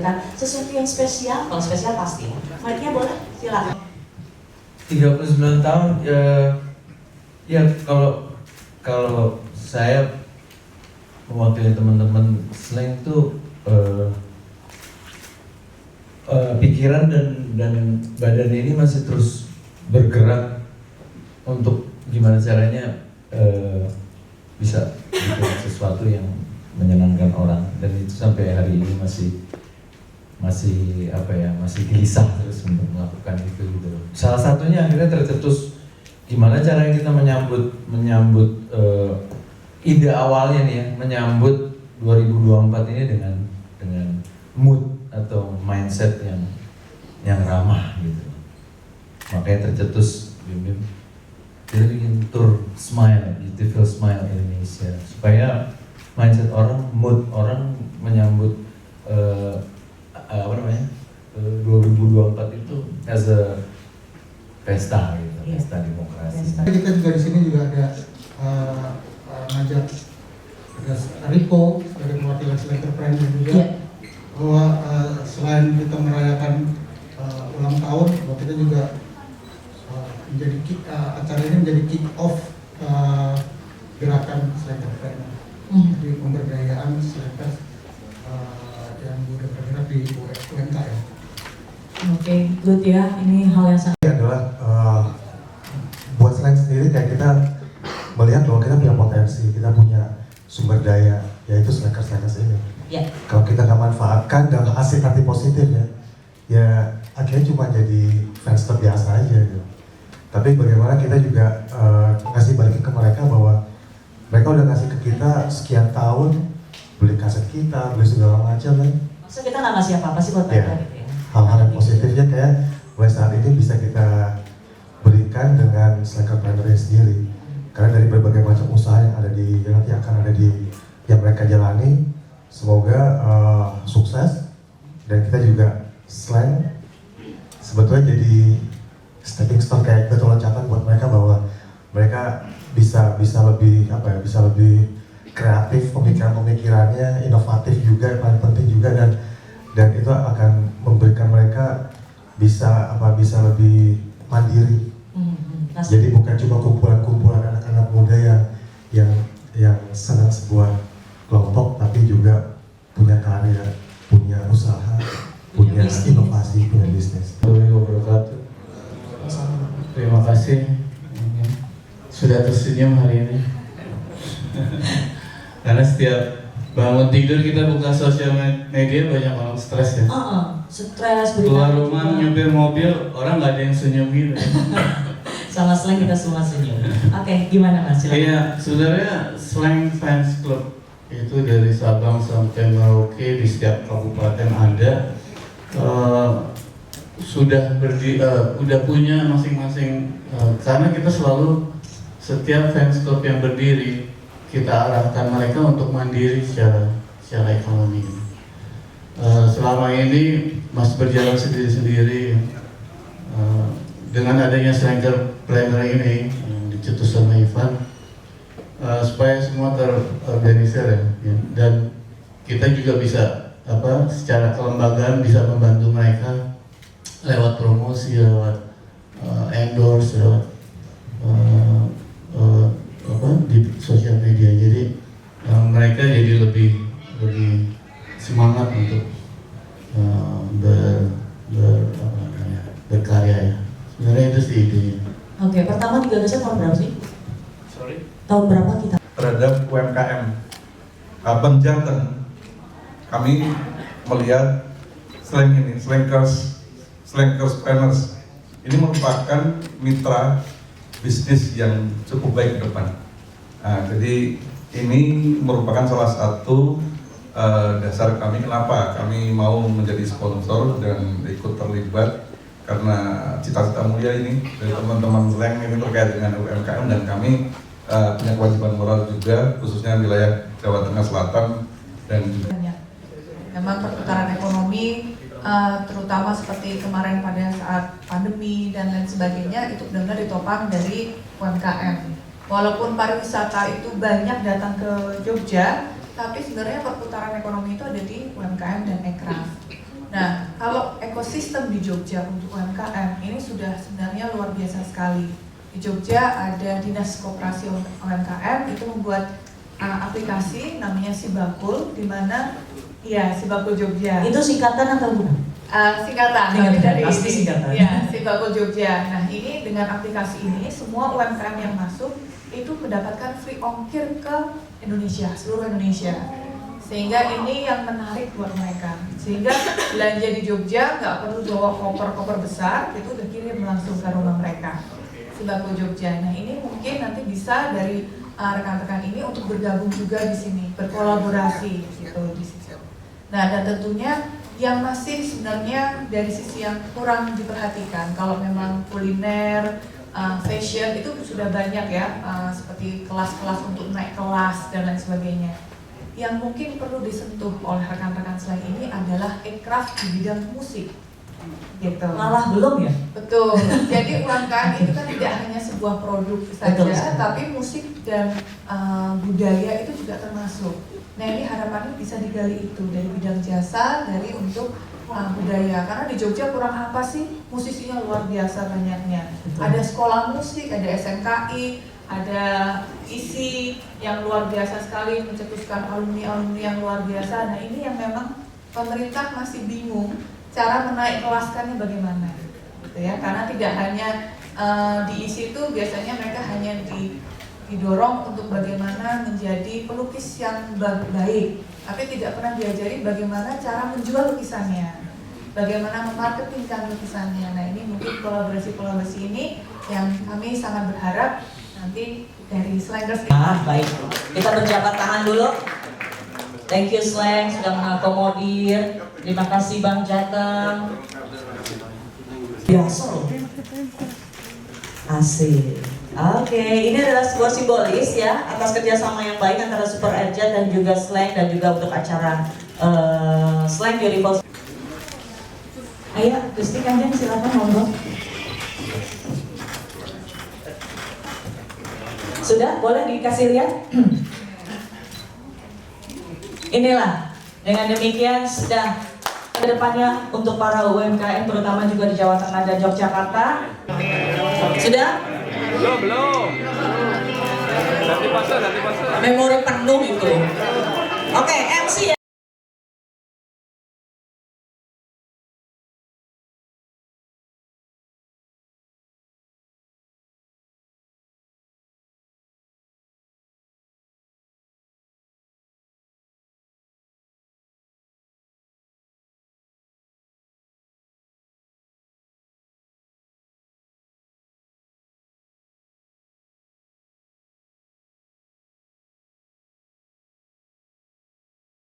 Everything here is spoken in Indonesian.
menampilkan sesuatu yang spesial. Kalau spesial pasti ya. Mic-nya boleh? Silakan. 39 tahun ya kalau saya mewakili teman-teman slang itu pikiran dan badan ini masih terus bergerak untuk gimana caranya bisa bikin sesuatu yang menyenangkan orang, dan itu sampai hari ini masih gelisah terus untuk melakukan itu gitu. Salah satunya akhirnya tercetus gimana caranya kita menyambut ide awalnya nih ya, menyambut 2024 ini dengan mood atau mindset yang ramah gitu. Makanya tercetus Bim kita bikin tour Smile, Beautiful Smile Indonesia, supaya mindset orang, mood orang menyambut 2024 itu as a pesta gitu, pesta demokrasi. Kita juga di sini juga ada ngajak ada Riko sebagai perwakilan Slacker Prime juga bahwa selain kita merayakan ulang tahun, bahwa kita juga menjadi acara ini menjadi kick off gerakan Slacker Prime. Jadi pemberdayaan Slacker yang sudah bergerak di UMKM. Oke, good ya. Ini hal yang sangat. Ini adalah buat slang sendiri, kayak kita melihat bahwa kita punya potensi, kita punya sumber daya, yaitu slackers ini. Yeah. Kalau kita nggak manfaatkan dalam arti positif ya akhirnya cuma jadi fans terbiasa aja gitu. Tapi bagaimana kita juga ngasih balikin ke mereka bahwa mereka udah ngasih ke kita sekian tahun, beli kaset kita, beli segala macam kan. Maksudnya kita nggak ngasih apa-apa sih buat mereka gitu ya. Hal-hal yang positifnya kayak mulai saat ini bisa kita berikan dengan Slackerpreneur sendiri. Karena dari berbagai macam usaha yang ada di yang nanti akan ada di yang mereka jalani, semoga sukses, dan kita juga slang sebetulnya jadi stepping stone, kayak betul loncatan buat mereka bahwa mereka bisa lebih bisa lebih kreatif, pemikirannya inovatif juga, yang paling penting juga, dan itu akan memberikan mereka bisa lebih mandiri. Jadi bukan cuma kumpulan anak-anak muda yang senang sebuah kelompok, tapi juga punya karya, punya usaha, punya inovasi, punya bisnis. Terima kasih sudah tersenyum hari ini. Karena setiap bangun tidur kita buka sosial media, banyak orang stres ya. Stres, keluar rumah nyupir mobil, orang nggak ada yang senyum gitu. Sama slang kita semua senyum. Oke, gimana Mas? Iya, sebenarnya Slang Fans Club itu dari Sabang sampai Merauke di setiap kabupaten ada. Sudah punya masing-masing, karena kita selalu setiap fans club yang berdiri kita arahkan mereka untuk mandiri secara ekonomi. Selama ini masih berjalan sendiri-sendiri. Dengan adanya Slackerpreneur ini yang dicetus sama Ivan, supaya semua terorganisir ya, dan kita juga bisa secara kelembagaan bisa membantu mereka lewat promosi, lewat endorse, lewat di sosial media. Jadi mereka jadi lebih semangat untuk berkarya ya. Sebenarnya itu sih idenya. Oke, pertama digagasnya tahun berapa sih? Sorry? Tahun berapa kita? Terhadap UMKM Kabupaten Jateng, kami melihat slang ini, Slackerpreneurs ini merupakan mitra bisnis yang cukup baik ke depan. Nah, jadi ini merupakan salah satu dasar kami kenapa kami mau menjadi sponsor dan ikut terlibat, karena cita-cita mulia ini dari teman-teman slang ini terkait dengan UMKM, dan kami punya kewajiban moral juga, khususnya wilayah Jawa Tengah Selatan dan juga. Memang perputaran ekonomi, terutama seperti kemarin pada saat pandemi dan lain sebagainya, itu benar-benar ditopang dari UMKM. Walaupun pariwisata itu banyak datang ke Jogja, tapi sebenarnya perputaran ekonomi itu ada di UMKM dan Ekraf. Nah, kalau ekosistem di Jogja untuk UMKM ini sudah sebenarnya luar biasa sekali. Di Jogja ada Dinas Koperasi UMKM itu membuat aplikasi namanya Sibakul, di mana ya Sibakul Jogja. Itu singkatan atau bukan? Singkatan, Singkatan, tapi dari pasti singkatan. Ya, Sibakul Jogja. Nah, ini dengan aplikasi ini semua UMKM yang masuk itu mendapatkan free ongkir ke Indonesia, seluruh Indonesia. Sehingga ini yang menarik buat mereka. Sehingga belanja di Jogja nggak perlu bawa koper-koper besar, itu udah kirim langsung ke rumah mereka. Sibakul Jogja. Nah, ini mungkin nanti bisa dari rekan-rekan ini untuk bergabung juga di sini, berkolaborasi gitu di situ. Nah, dan tentunya yang masih sebenarnya dari sisi yang kurang diperhatikan, kalau memang kuliner, fashion itu sudah banyak ya, seperti kelas-kelas untuk naik kelas dan lain sebagainya. Yang mungkin perlu disentuh oleh rekan-rekan selain ini adalah aircraft di bidang musik, gitu. Malah belum ya? Betul. Jadi UMKM itu kan tidak hanya sebuah produk saja, Betul. tapi musik dan budaya itu juga termasuk. Nah, ini harapannya bisa digali itu dari bidang jasa, dari untuk budaya. Karena di Jogja kurang apa sih? Musisinya luar biasa banyaknya. Ada sekolah musik, ada SMKI, ada ISI yang luar biasa sekali, mencetuskan alumni-alumni yang luar biasa. Nah, ini yang memang pemerintah masih bingung cara menaik kelaskannya bagaimana, gitu ya. Karena tidak hanya di ISI itu biasanya mereka hanya didorong untuk bagaimana menjadi pelukis yang baik, tapi tidak pernah diajari bagaimana cara menjual lukisannya, bagaimana memarketingkan lukisannya. Nah, ini mungkin kolaborasi ini yang kami sangat berharap nanti dari Slangers. Baik. Kita berjabat tangan dulu. Thank you Slang sudah mengakomodir. Terima kasih Bang Jateng. Biasa loh. Asik. Oke, ini adalah sebuah simbolis ya atas kerjasama yang baik antara Super Agent dan juga Slang, dan juga untuk acara Slang Beautiful. Ayo, Gusti Kanjeng silakan monggo. Sudah, boleh dikasih lihat? Inilah, dengan demikian sudah kedepannya untuk para UMKM terutama juga di Jawa Tengah dan Yogyakarta. Sudah? Belum. Nanti pasal. Memori penuh itu. Oke, MC ya.